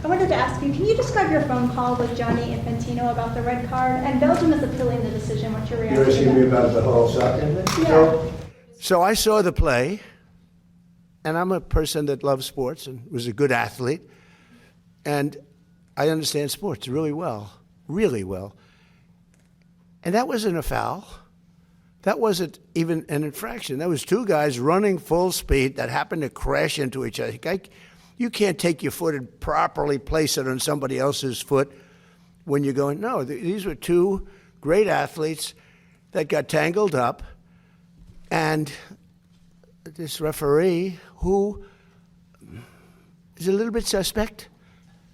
I wanted to ask you, can you describe your phone call with Gianni Infantino about the red card? And Belgium is appealing the decision. What's your reaction? You're asking me about the whole soccer thing? Yeah. So I saw the play, and I'm a person that loves sports and was a good athlete, and I understand sports really well, really well. And that wasn't a foul. That wasn't even an infraction. That was two guys running full speed that happened to crash into each other. You can't take your foot and properly place it on somebody else's foot when you're going, no, these were two great athletes that got tangled up, and this referee, who is a little bit suspect,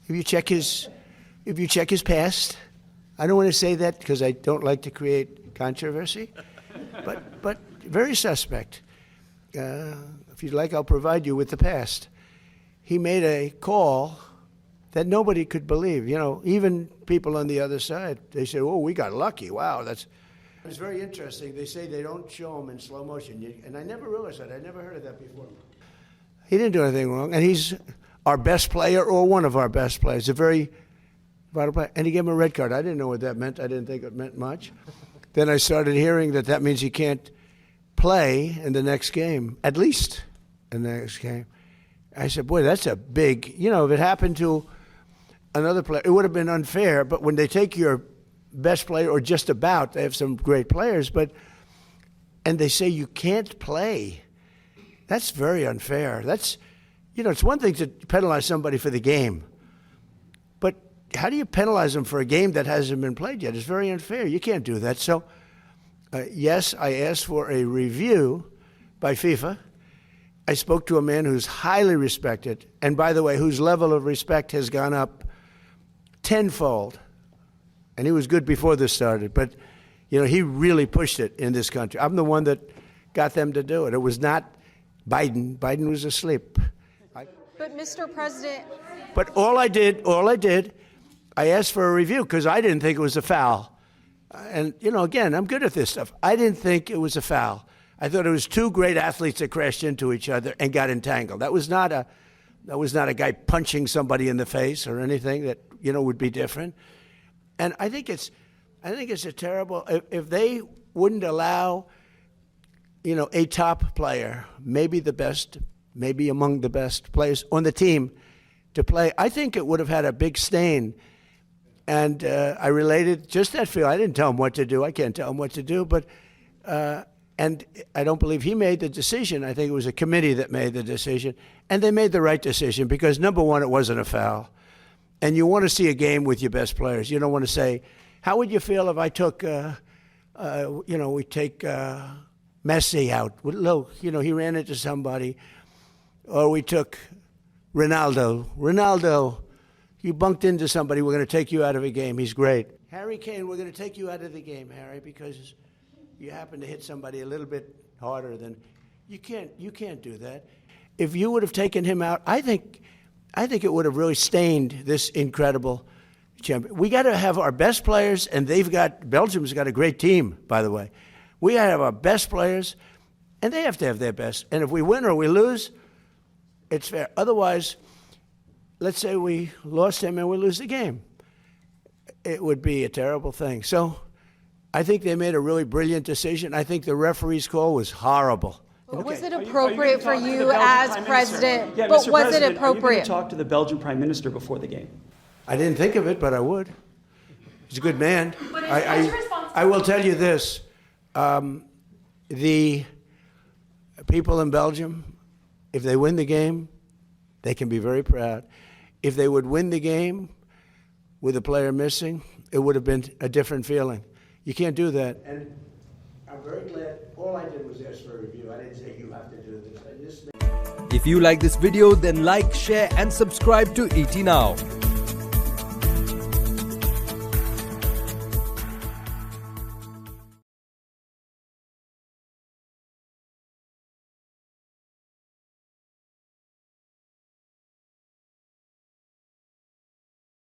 if you check his past, I don't want to say that because I don't like to create controversy, but very suspect. If you'd like, I'll provide you with the past. He made a call that nobody could believe. You know, even people on the other side, they say, oh, we got lucky. Wow, it's very interesting. They say they don't show him in slow motion. And I never realized that. I never heard of that before. He didn't do anything wrong. And he's our best player or one of our best players, a very vital player. And he gave him a red card. I didn't know what that meant. I didn't think it meant much. Then I started hearing that means he can't play in the next game, at least in the next game. I said, boy, that's a big, if it happened to another player, it would have been unfair. But when they take your best player, or just about, they have some great players, and they say you can't play, that's very unfair. That's, it's one thing to penalize somebody for the game, but how do you penalize them for a game that hasn't been played yet? It's very unfair. You can't do that. So, yes, I asked for a review by FIFA. I spoke to a man who's highly respected, and by the way, whose level of respect has gone up tenfold. And he was good before this started, but he really pushed it in this country. I'm the one that got them to do it. It was not Biden. Biden was asleep. But Mr. President. But all I did, I asked for a review because I didn't think it was a foul. And again, I'm good at this stuff. I didn't think it was a foul. I thought it was two great athletes that crashed into each other and got entangled. That was not a guy punching somebody in the face or anything that would be different. And I think it's a terrible, if they wouldn't allow a top player, maybe the best, maybe among the best players on the team, to play, I think it would have had a big stain. And I related just that feel. I didn't tell him what to do. I can't tell him what to do, but. And I don't believe he made the decision. I think it was a committee that made the decision. And they made the right decision because, number one, it wasn't a foul. And you want to see a game with your best players. You don't want to say, how would you feel if I took, we take Messi out? Look, he ran into somebody. Or we took Ronaldo. Ronaldo, you bunked into somebody. We're going to take you out of a game. He's great. Harry Kane, we're going to take you out of the game, Harry, because you happen to hit somebody a little bit harder than you can't do that. If you would have taken him out, I think it would have really stained this incredible champion. We got to have our best players, and Belgium's got a great team, by the way. We got to have our best players, and they have to have their best. And if we win or we lose, it's fair. Otherwise, let's say we lost him and we lose the game. It would be a terrible thing. So I think they made a really brilliant decision. I think the referee's call was horrible. Okay. Was it appropriate for you as president? Yeah, but was it appropriate? Are you going to talk to the Belgian Prime Minister before the game? I didn't think of it, but I would. He's a good man. I will tell you this. The people in Belgium, if they win the game, they can be very proud. If they would win the game with a player missing, it would have been a different feeling. You can't do that. And I'm very glad. All I did was ask for a review. I didn't say you have to do this. If you like this video, then like, share and subscribe to ET Now.